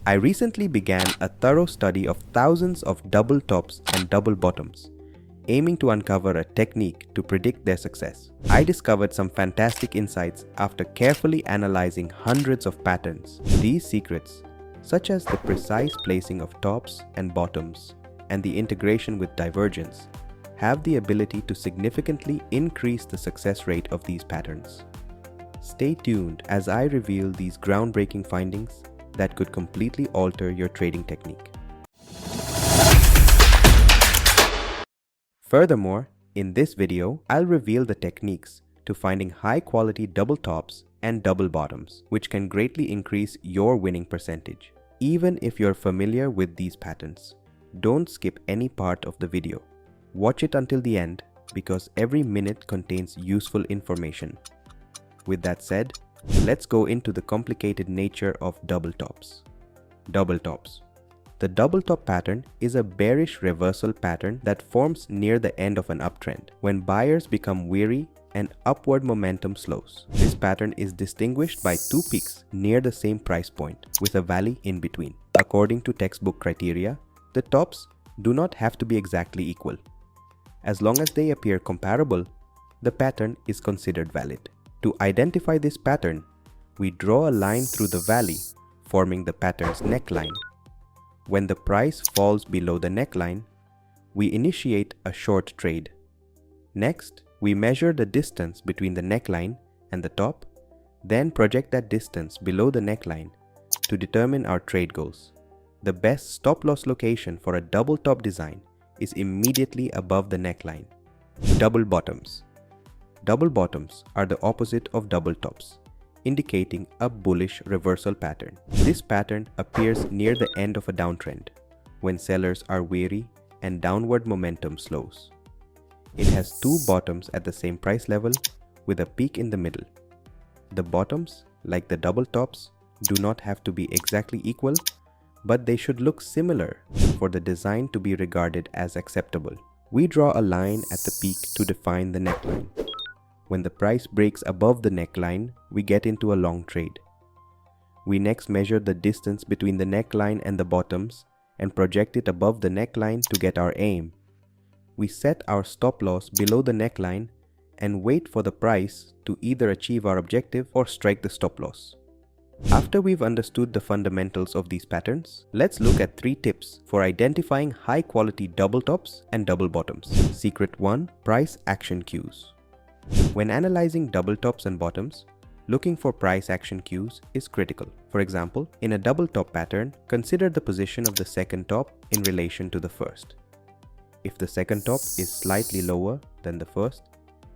I recently began a thorough study of thousands of double tops and double bottoms, aiming to uncover a technique to predict their success. I discovered some fantastic insights after carefully analyzing hundreds of patterns. These secrets, such as the precise placing of tops and bottoms and the integration with divergence, have the ability to significantly increase the success rate of these patterns. Stay tuned as I reveal these groundbreaking findings that could completely alter your trading technique. Furthermore, in this video, I'll reveal the techniques to finding high-quality double tops and double bottoms, which can greatly increase your winning percentage. Even if you're familiar with these patterns, don't skip any part of the video. Watch it until the end because every minute contains useful information. With that said, let's go into the complicated nature of double tops. Double tops. The double top pattern is a bearish reversal pattern that forms near the end of an uptrend when buyers become weary and upward momentum slows. This pattern is distinguished by two peaks near the same price point with a valley in between. According to textbook criteria, the tops do not have to be exactly equal. As long as they appear comparable, the pattern is considered valid. To identify this pattern, we draw a line through the valley, forming the pattern's neckline. When the price falls below the neckline, we initiate a short trade. Next, we measure the distance between the neckline and the top, then project that distance below the neckline to determine our trade goals. The best stop-loss location for a double top design is immediately above the neckline. Double bottoms. Double bottoms are the opposite of double tops, indicating a bullish reversal pattern. This pattern appears near the end of a downtrend, when sellers are weary and downward momentum slows. It has two bottoms at the same price level with a peak in the middle. The bottoms, like the double tops, do not have to be exactly equal, but they should look similar for the design to be regarded as acceptable. We draw a line at the peak to define the neckline. When the price breaks above the neckline, we get into a long trade. We next measure the distance between the neckline and the bottoms and project it above the neckline to get our aim. We set our stop loss below the neckline and wait for the price to either achieve our objective or strike the stop loss. After we've understood the fundamentals of these patterns, let's look at 3 tips for identifying high-quality double tops and double bottoms. Secret 1. Price action cues. When analyzing double tops and bottoms, looking for price action cues is critical. For example, in a double top pattern, consider the position of the second top in relation to the first. If the second top is slightly lower than the first,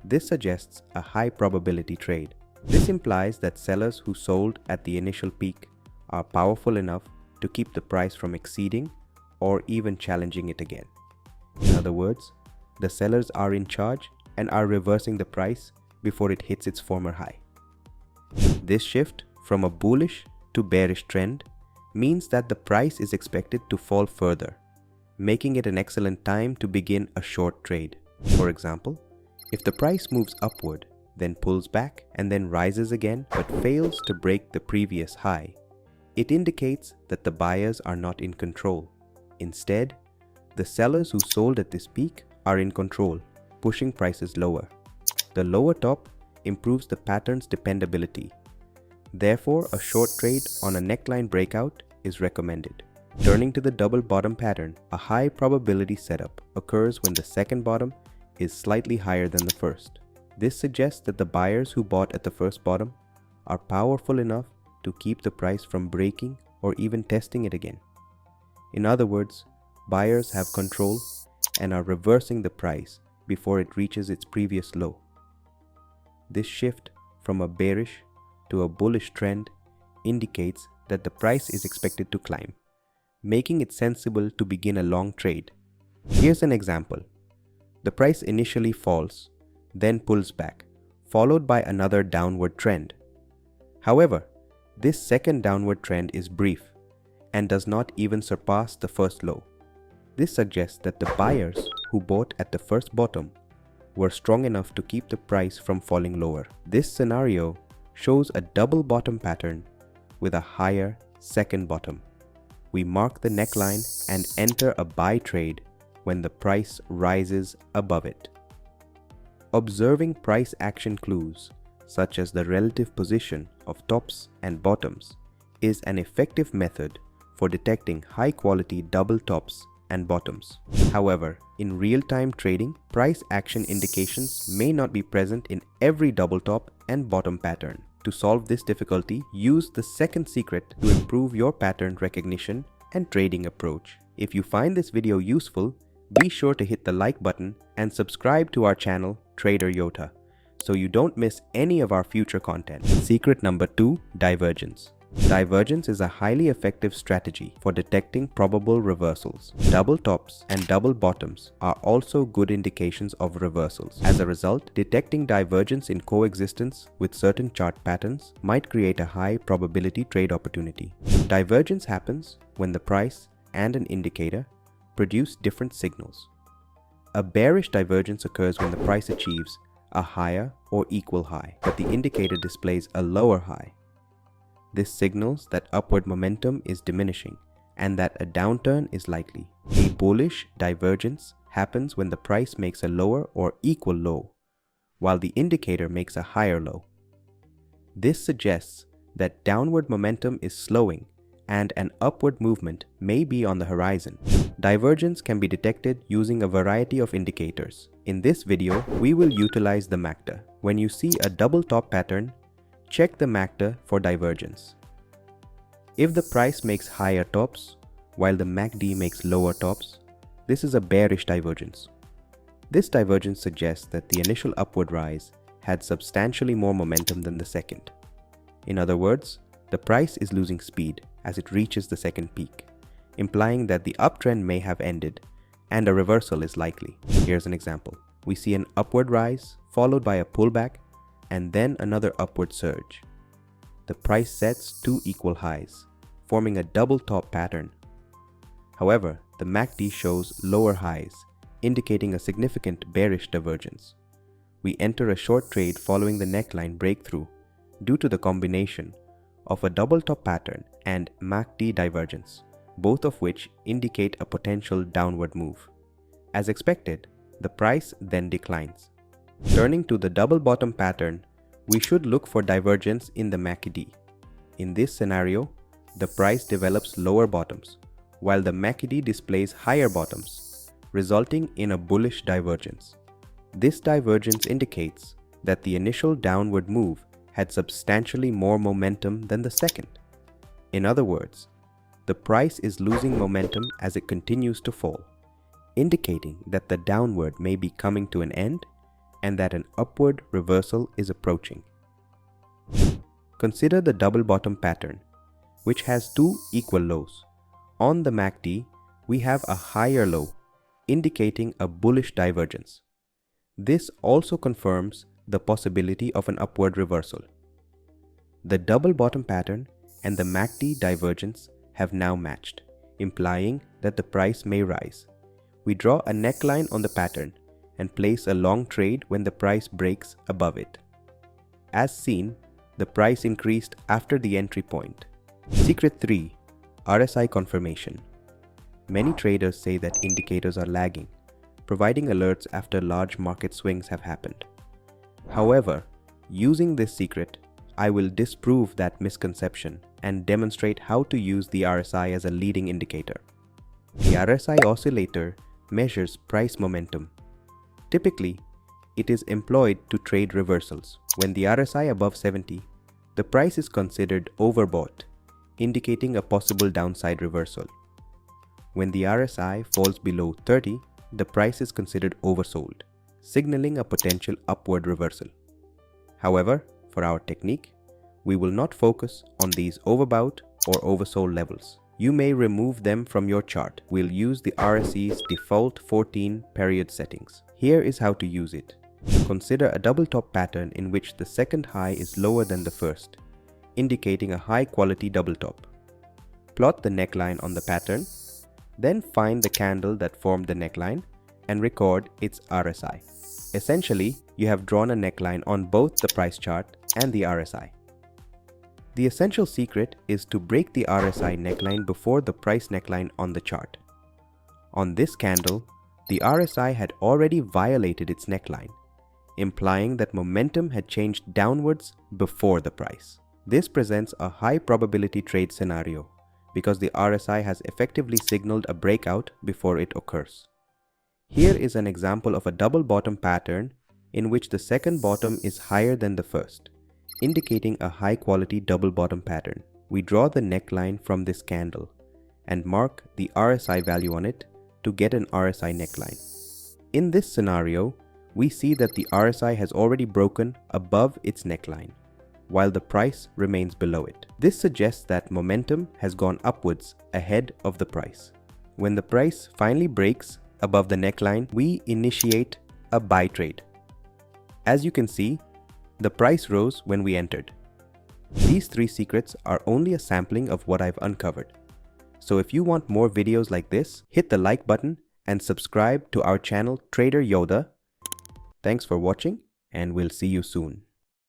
this suggests a high probability trade. This implies that sellers who sold at the initial peak are powerful enough to keep the price from exceeding or even challenging it again. In other words, the sellers are in charge and are reversing the price before it hits its former high. This shift from a bullish to bearish trend means that the price is expected to fall further, making it an excellent time to begin a short trade. For example, if the price moves upward, then pulls back and then rises again but fails to break the previous high, it indicates that the buyers are not in control. Instead, the sellers who sold at this peak are in control, pushing prices lower. The lower top improves the pattern's dependability. Therefore, a short trade on a neckline breakout is recommended. Turning to the double bottom pattern, a high probability setup occurs when the second bottom is slightly higher than the first. This suggests that the buyers who bought at the first bottom are powerful enough to keep the price from breaking or even testing it again. In other words, buyers have control and are reversing the price before it reaches its previous low. This shift from a bearish to a bullish trend indicates that the price is expected to climb, making it sensible to begin a long trade. Here's an example. The price initially falls, then pulls back, followed by another downward trend. However, this second downward trend is brief and does not even surpass the first low. This suggests that the buyers who bought at the first bottom were strong enough to keep the price from falling lower. This scenario shows a double bottom pattern with a higher second bottom. we mark the neckline and enter a buy trade when the price rises above it. Observing price action clues, such as the relative position of tops and bottoms, is an effective method for detecting high-quality double tops and bottoms. However, in real-time trading, price action indications may not be present in every double top and bottom pattern. To solve this difficulty, use the second secret to improve your pattern recognition and trading approach. If you find this video useful, be sure to hit the like button and subscribe to our channel, Trader Yota, so you don't miss any of our future content. Secret number 2, Divergence. Divergence is a highly effective strategy for detecting probable reversals. Double tops and double bottoms are also good indications of reversals. As a result, detecting divergence in coexistence with certain chart patterns might create a high probability trade opportunity. Divergence happens when the price and an indicator produce different signals. A bearish divergence occurs when the price achieves a higher or equal high, but the indicator displays a lower high. This signals that upward momentum is diminishing and that a downturn is likely. A bullish divergence happens when the price makes a lower or equal low, while the indicator makes a higher low. This suggests that downward momentum is slowing and an upward movement may be on the horizon. Divergence can be detected using a variety of indicators. In this video, we will utilize the MACD. When you see a double top pattern, check the MACD for divergence. If the price makes higher tops, while the MACD makes lower tops, this is a bearish divergence. This divergence suggests that the initial upward rise had substantially more momentum than the second. In other words, the price is losing speed as it reaches the second peak, implying that the uptrend may have ended and a reversal is likely. Here's an example. We see an upward rise followed by a pullback and then another upward surge. The price sets two equal highs, forming a double top pattern. However, the MACD shows lower highs, indicating a significant bearish divergence. We enter a short trade following the neckline breakthrough due to the combination of a double top pattern and MACD divergence, both of which indicate a potential downward move. As expected, the price then declines. Turning to the double bottom pattern, we should look for divergence in the MACD. In this scenario, the price develops lower bottoms, while the MACD displays higher bottoms, resulting in a bullish divergence. This divergence indicates that the initial downward move had substantially more momentum than the second. In other words, the price is losing momentum as it continues to fall, indicating that the downward may be coming to an end and that an upward reversal is approaching. Consider the double bottom pattern, which has two equal lows. On the MACD, we have a higher low, indicating a bullish divergence. This also confirms the possibility of an upward reversal. The double bottom pattern and the MACD divergence have now matched, implying that the price may rise. We draw a neckline on the pattern and place a long trade when the price breaks above it. As seen, the price increased after the entry point. Secret 3. RSI confirmation. Many traders say that indicators are lagging, providing alerts after large market swings have happened. However, using this secret, I will disprove that misconception and demonstrate how to use the RSI as a leading indicator. The RSI oscillator measures price momentum. Typically, it is employed to trade reversals. When the RSI above 70, the price is considered overbought, indicating a possible downside reversal. When the RSI falls below 30, the price is considered oversold, signaling a potential upward reversal. However, for our technique, we will not focus on these overbought or oversold levels. You may remove them from your chart. We'll use the RSI's default 14 period settings. Here is how to use it. Consider a double top pattern in which the second high is lower than the first, indicating a high quality double top. Plot the neckline on the pattern, then find the candle that formed the neckline and record its RSI. Essentially, you have drawn a neckline on both the price chart and the RSI. The essential secret is to break the RSI neckline before the price neckline on the chart. On this candle, the RSI had already violated its neckline, implying that momentum had changed downwards before the price. This presents a high probability trade scenario because the RSI has effectively signaled a breakout before it occurs. Here is an example of a double bottom pattern in which the second bottom is higher than the first, indicating a high quality double bottom pattern. We draw the neckline from this candle and mark the RSI value on it to get an RSI neckline. In this scenario, we see that the RSI has already broken above its neckline, while the price remains below it. This suggests that momentum has gone upwards ahead of the price. When the price finally breaks above the neckline, we initiate a buy trade. As you can see, the price rose when we entered. These 3 secrets are only a sampling of what I've uncovered. So if you want more videos like this, hit the like button and subscribe to our channel Trader Yoda. Thanks for watching, and we'll see you soon.